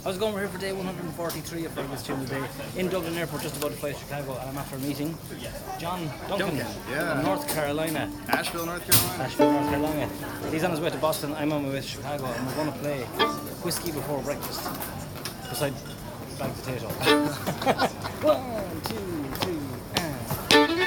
I was going over here for day 143 of Vegas Tune today in Dublin Airport, just about to fly to Chicago, and I'm after meeting John Duncan, yeah. from North Carolina. Asheville, North Carolina. Asheville, North Carolina. He's on his way to Boston, I'm on my way to Chicago, and we're going to play Whiskey Before Breakfast beside Bag Potato. 1, 2, 3, and...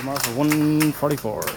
Tomorrow for 144.